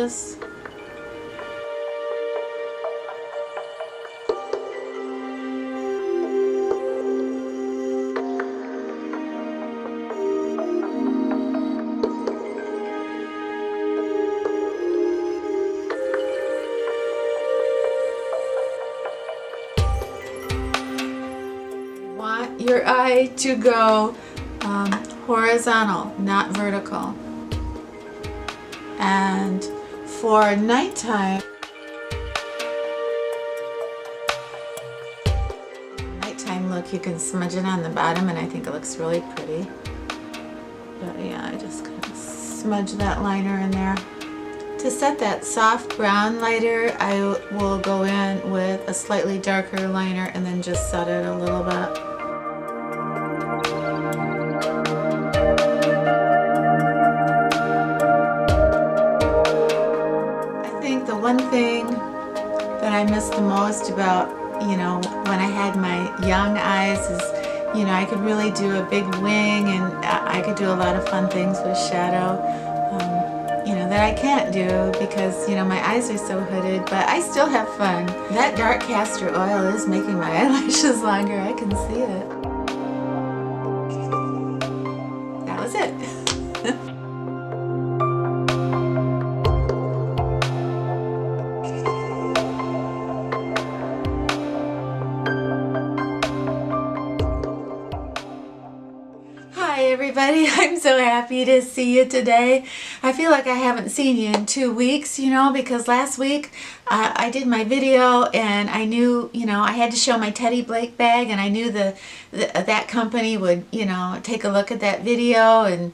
gorgeous. Want your eye to go horizontal, not vertical. And for nighttime look, you can smudge it on the bottom and I think it looks really pretty. But yeah, I just kind of smudge that liner in there. To set that soft brown lighter, I will go in with a slightly darker liner and then just set it a little bit. One thing that I miss the most about, you know, when I had my young eyes is, you know, I could really do a big wing and I could do a lot of fun things with shadow, you know, that I can't do because, you know, my eyes are so hooded, but I still have fun. That dark castor oil is making my eyelashes longer. I can see it. That was it. Hi everybody, I'm so happy to see you today. I feel like I haven't seen you in 2 weeks, you know, because last week I did my video and I knew, you know, I had to show my Teddy Blake bag and I knew that company would, you know, take a look at that video, and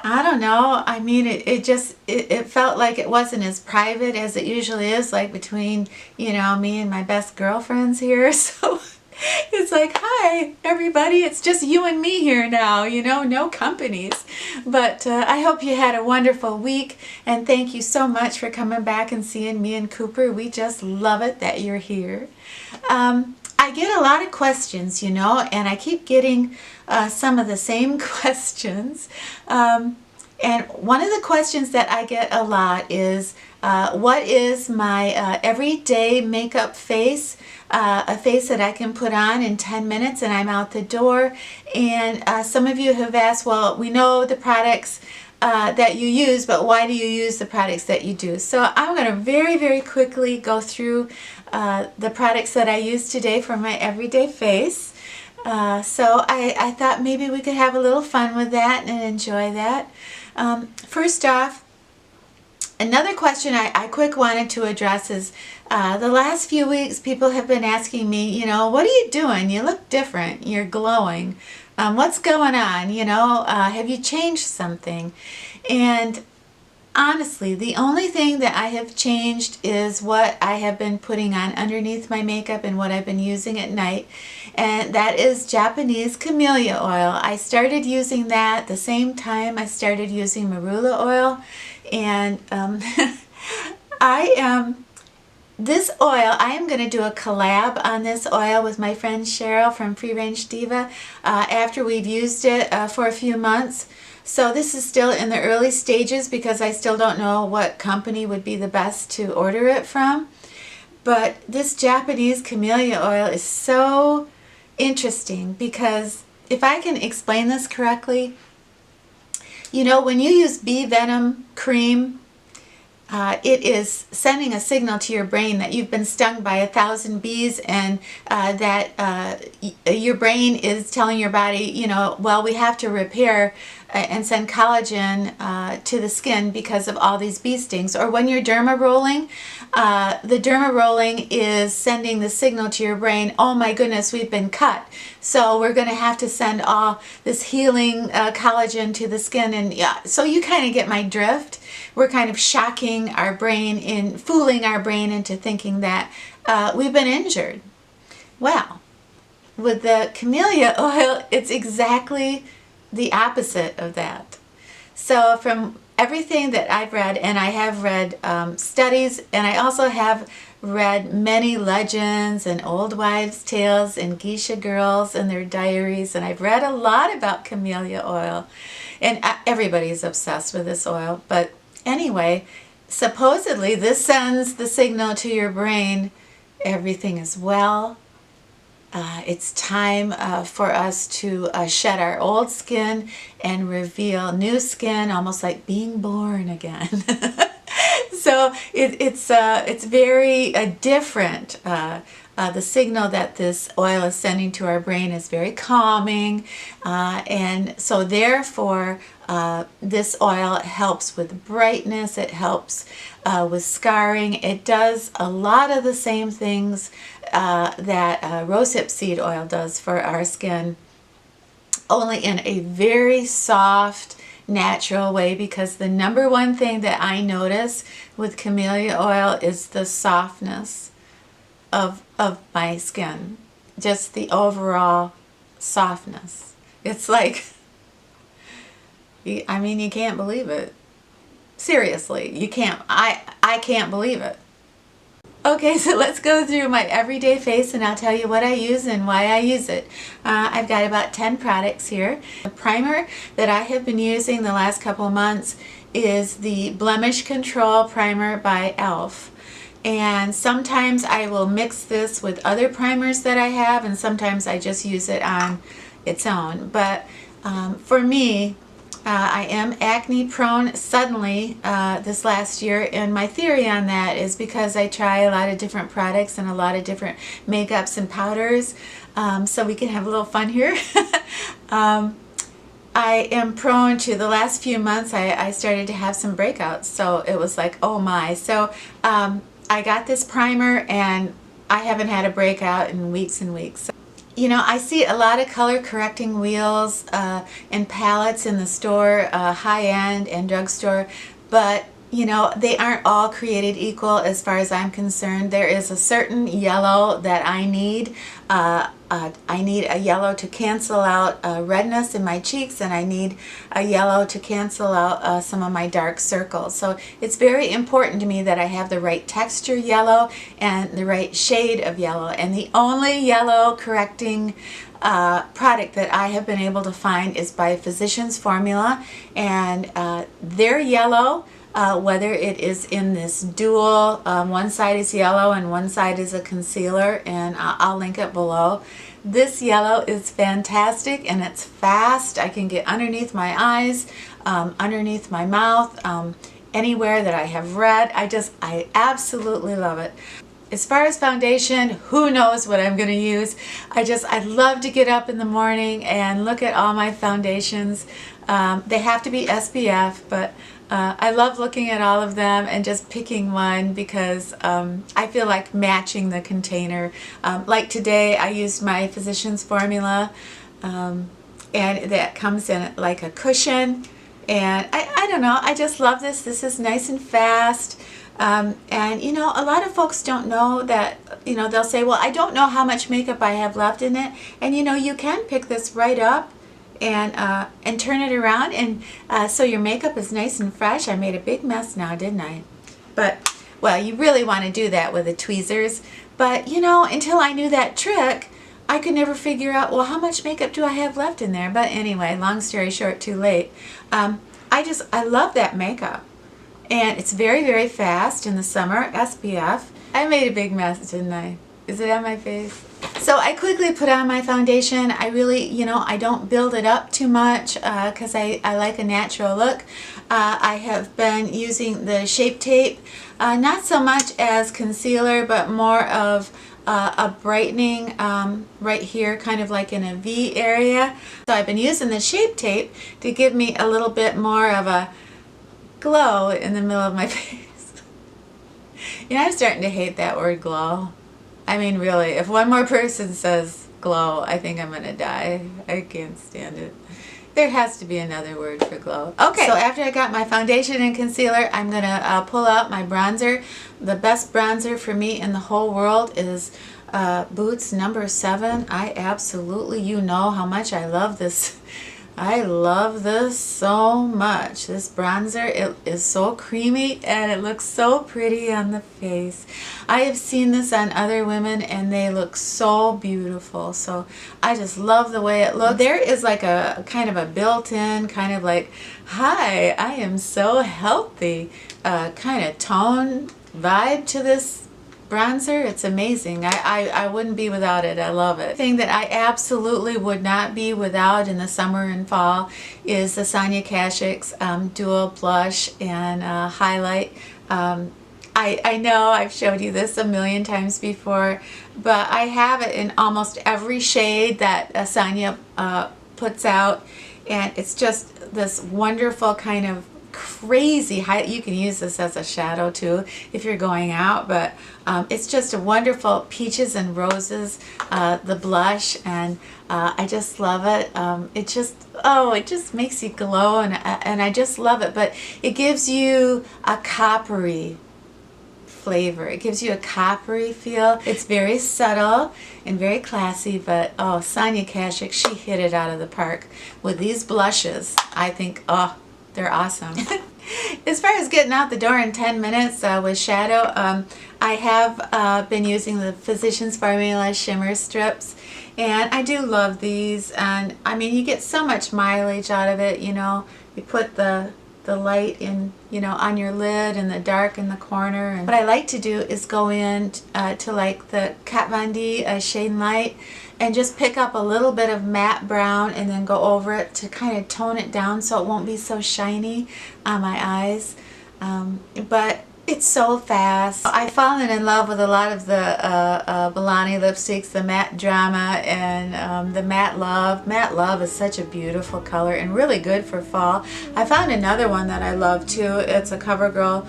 I don't know, I mean, it felt like it wasn't as private as it usually is, like between, you know, me and my best girlfriends here, so it's like, hi everybody, it's just you and me here now, you know, no companies. But I hope you had a wonderful week, and thank you so much for coming back and seeing me and Cooper. We just love it that you're here. I get a lot of questions, you know, and I keep getting some of the same questions. And one of the questions that I get a lot is, what is my everyday makeup face? A face that I can put on in 10 minutes and I'm out the door. And some of you have asked, well, we know the products that you use, but why do you use the products that you do? So I'm going to very, very quickly go through the products that I use today for my everyday face. So I thought maybe we could have a little fun with that and enjoy that. First off, another question I quick wanted to address is the last few weeks people have been asking me, you know, what are you doing? You look different. You're glowing. What's going on? You know, have you changed something? And honestly, the only thing that I have changed is what I have been putting on underneath my makeup and what I've been using at night, and that is Japanese Camellia Oil. I started using that the same time I started using Marula oil, and this oil, I am going to do a collab on this oil with my friend Cheryl from Free Range Diva after we've used it for a few months. So this is still in the early stages because I still don't know what company would be the best to order it from. But this Japanese Camellia Oil is so interesting because if I can explain this correctly, you know, when you use bee venom cream, it is sending a signal to your brain that you've been stung by 1,000 bees, and that your brain is telling your body, you know, well, we have to repair and send collagen to the skin because of all these bee stings. Or when you're derma rolling, the derma rolling is sending the signal to your brain, oh my goodness, we've been cut. So we're going to have to send all this healing collagen to the skin. And yeah, so you kind of get my drift. We're kind of shocking our brain, fooling our brain into thinking that we've been injured. Well, with the Camellia Oil, it's exactly the opposite of that. So from everything that I've read, and I have read studies, and I also have read many legends and old wives' tales and geisha girls and their diaries, and I've read a lot about Camellia Oil, and everybody's obsessed with this oil. But anyway, supposedly this sends the signal to your brain, everything is well. It's time for us to shed our old skin and reveal new skin, almost like being born again. So it's very different. The signal that this oil is sending to our brain is very calming, and so therefore this oil helps with brightness, it helps with scarring. It does a lot of the same things that rosehip seed oil does for our skin, only in a very soft, natural way, because the number one thing that I notice with camellia oil is the softness of my skin. Just the overall softness. It's like, I mean, you can't believe it. Seriously, you can't. I can't believe it. Okay, so let's go through my everyday face and I'll tell you what I use and why I use it. I've got about 10 products here. The primer that I have been using the last couple of months is the Blemish Control Primer by e.l.f. And sometimes I will mix this with other primers that I have, and sometimes I just use it on its own. But for me, I am acne prone suddenly this last year, and my theory on that is because I try a lot of different products and a lot of different makeups and powders, so we can have a little fun here. I am prone to, the last few months I started to have some breakouts, so it was like, oh my. So I got this primer and I haven't had a breakout in weeks and weeks. You know, I see a lot of color correcting wheels and palettes in the store, high-end and drugstore, but you know, they aren't all created equal as far as I'm concerned. There is a certain yellow that I need. I need a yellow to cancel out redness in my cheeks, and I need a yellow to cancel out some of my dark circles. So it's very important to me that I have the right texture yellow and the right shade of yellow. And the only yellow correcting product that I have been able to find is by Physicians Formula, and their yellow, whether it is in this dual, one side is yellow and one side is a concealer, and I'll link it below. This yellow is fantastic and it's fast. I can get underneath my eyes, underneath my mouth, anywhere that I have red. I absolutely love it. As far as foundation, who knows what I'm going to use. I love to get up in the morning and look at all my foundations. They have to be SPF, but I love looking at all of them and just picking one because I feel like matching the container. Like today I used my Physicians Formula, and that comes in like a cushion, and I don't know, I just love this. This is nice and fast. And you know, a lot of folks don't know that, you know, they'll say, well, I don't know how much makeup I have left in it. And you know, you can pick this right up and turn it around, and so your makeup is nice and fresh. I made a big mess now, didn't I? But, well, you really want to do that with the tweezers. But, you know, until I knew that trick, I could never figure out, well, how much makeup do I have left in there? But anyway, long story short, too late. I love that makeup. And it's very, very fast in the summer, SPF. I made a big mess, didn't I? Is it on my face? So I quickly put on my foundation. I really, you know, I don't build it up too much because I like a natural look. I have been using the Shape Tape, not so much as concealer, but more of a brightening right here, kind of like in a V area. So I've been using the Shape Tape to give me a little bit more of a glow in the middle of my face. You know, I'm starting to hate that word glow. I mean, really, if one more person says glow, I think I'm gonna die. I can't stand it. There has to be another word for glow. Okay, so after I got my foundation and concealer, I'm gonna pull out my bronzer. The best bronzer for me in the whole world is Boots number 7. I absolutely, you know how much I love this I love this so much. This bronzer, it is so creamy and it looks so pretty on the face. I have seen this on other women and they look so beautiful. So I just love the way it looks. There is like a kind of a built-in, kind of like, hi, I am so healthy, kind of tone vibe to this bronzer. It's amazing. I wouldn't be without it. I love it. The thing that I absolutely would not be without in the summer and fall is the Sonia Kashuk's Dual Blush and Highlight. I know I've showed you this a million times before, but I have it in almost every shade that Sonia puts out, and it's just this wonderful kind of crazy high. You can use this as a shadow too if you're going out, but it's just a wonderful peaches and roses, the blush, and I just love it. It just makes you glow, and I just love it. But it gives you a coppery flavor. It gives you a coppery feel. It's very subtle and very classy, but oh, Sonia Kashuk, she hit it out of the park with these blushes. I think, oh, they're awesome. As far as getting out the door in 10 minutes with shadow, I have been using the Physicians Formula Shimmer Strips, and I do love these. And I mean, you get so much mileage out of it, you know. You put the light in, you know, on your lid, and the dark in the corner. And what I like to do is go in to like the Kat Von D Shade Light, and just pick up a little bit of matte brown and then go over it to kind of tone it down so it won't be so shiny on my eyes. But it's so fast. I've fallen in love with a lot of the Milani lipsticks, the Matte Drama and the Matte Love. Matte Love is such a beautiful color and really good for fall. I found another one that I love too. It's a CoverGirl.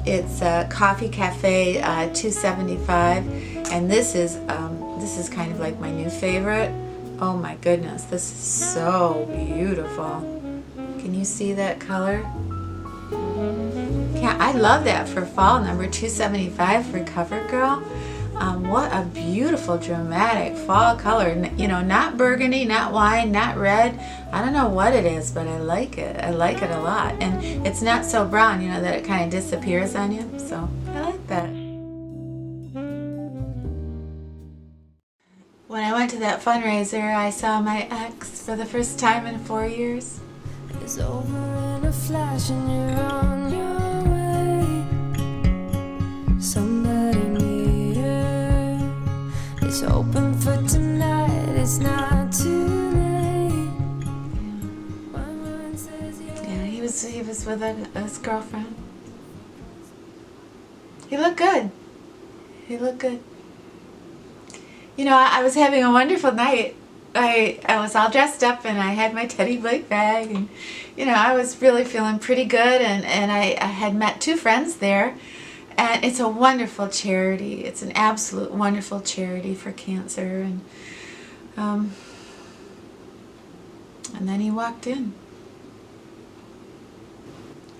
It's Coffee Cafe 275, and this is kind of like my new favorite. Oh my goodness, this is so beautiful. Can you see that color? Yeah, I love that for fall, number 275 for CoverGirl. What a beautiful, dramatic fall color. You know, not burgundy, not wine, not red. I don't know what it is, but I like it. I like it a lot. And it's not so brown, you know, that it kind of disappears on you. So I like that. When I went to that fundraiser, I saw my ex for the first time in 4 years. It's over in a flash and you're on your way. Somebody near. It's open for tonight. It's not too late. My mind says Yeah, he was with his girlfriend. He looked good. He looked good. You know, I was having a wonderful night. I was all dressed up and I had my Teddy Blake bag, and you know, I was really feeling pretty good, and I had met two friends there, and it's a wonderful charity. It's an absolute wonderful charity for cancer, and then he walked in.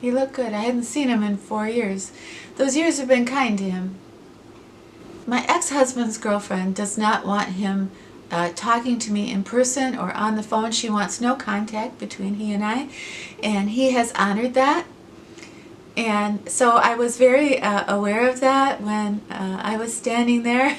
He looked good. I hadn't seen him in 4 years. Those years have been kind to him. My ex-husband's girlfriend does not want him talking to me in person or on the phone. She wants no contact between he and I, and he has honored that. And so I was very aware of that when I was standing there,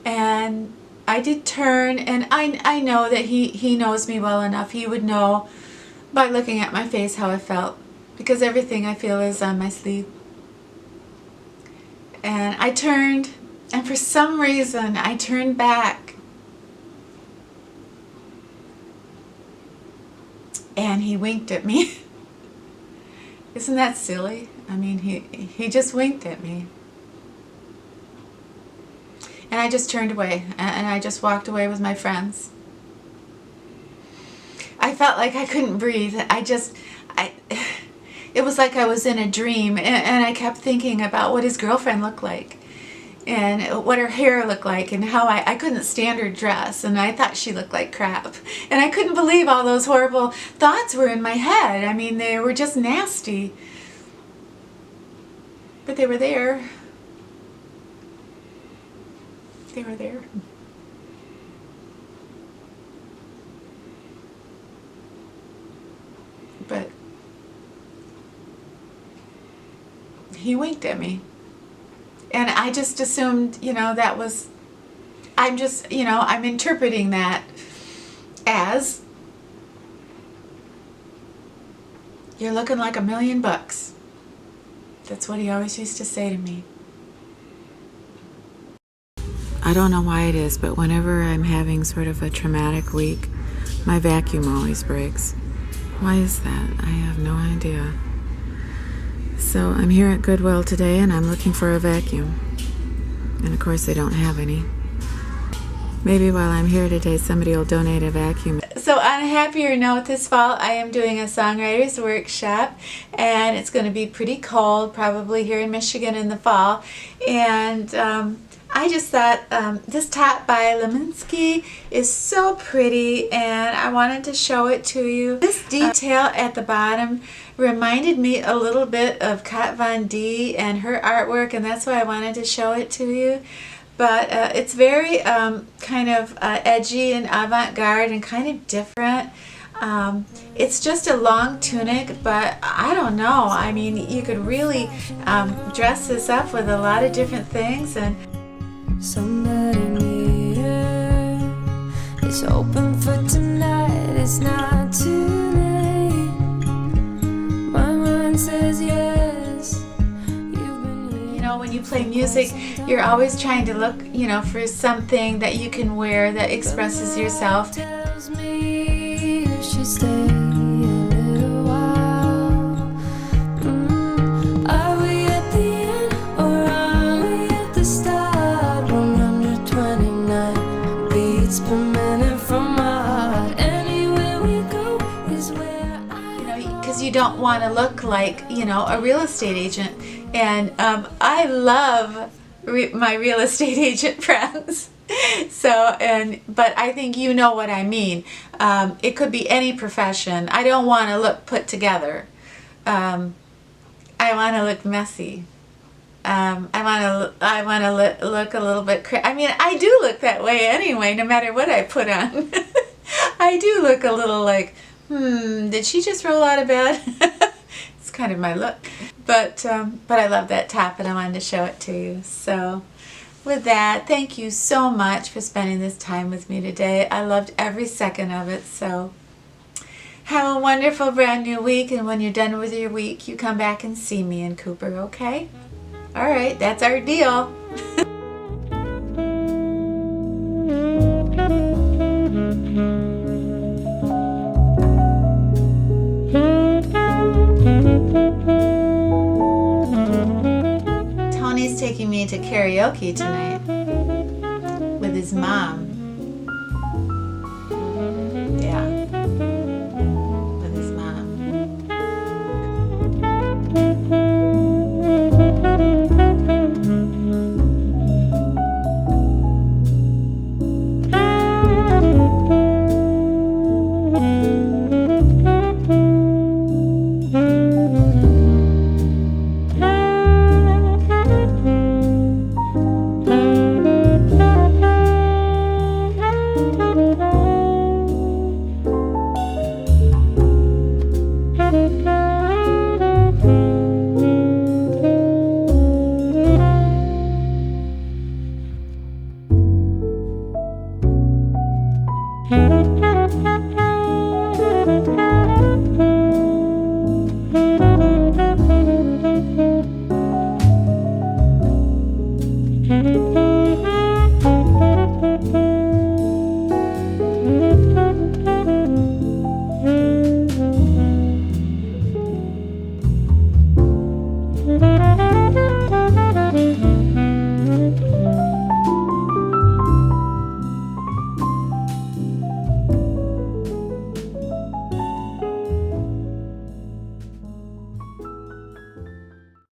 and I did turn, and I know that he knows me well enough. He would know by looking at my face how I felt, because everything I feel is on my sleeve. And I turned, and for some reason I turned back, and he winked at me. Isn't that silly? I mean, he just winked at me. And I just turned away, and I just walked away with my friends. I felt like I couldn't breathe. It was like I was in a dream, and I kept thinking about what his girlfriend looked like, and what her hair looked like, and how I couldn't stand her dress, and I thought she looked like crap. And I couldn't believe all those horrible thoughts were in my head. I mean, they were just nasty. But they were there. They were there. he winked at me. And I just assumed, that was, I'm interpreting that as, you're looking like $1,000,000. That's what he always used to say to me. I don't know why it is, but whenever I'm having sort of a traumatic week, my vacuum always breaks. Why is that? I have no idea. So I'm here at Goodwill today and I'm looking for a vacuum. And of course they don't have any. Maybe while I'm here today somebody will donate a vacuum. So on a happier note, this fall I am doing a songwriter's workshop, and it's going to be pretty cold, probably here in Michigan in the fall. And I just thought this top by Leminski is so pretty, and I wanted to show it to you. This detail at the bottom reminded me a little bit of Kat Von D and her artwork, and that's why I wanted to show it to you. But it's very kind of edgy and avant-garde and kind of different. It's just a long tunic, but I don't know. I mean, you could really dress this up with a lot of different things. And somebody near, it's open for tonight, it's not too late. My mind says yes, you've been here. when you play music, you're always trying to look, for something that you can wear that expresses yourself. Tells me you should stay a little while. Are we at the end or are we at the start? 129 beats per minute from my heart. Anywhere we go is where Because you don't want to look like, a real estate agent. And I love my real estate agent friends. But I think you know what I mean. It could be any profession. I don't want to look put together. I want to look messy. I want to look a little bit I do look that way anyway, no matter what I put on. I do look a little like, did she just roll out of bed? It's kind of my look. But I love that top and I wanted to show it to you. So with that, thank you so much for spending this time with me today. I loved every second of it. So have a wonderful brand new week, and when you're done with your week, you come back and see me in Cooper, okay? All right, that's our deal. Tony's taking me to karaoke tonight with his mom.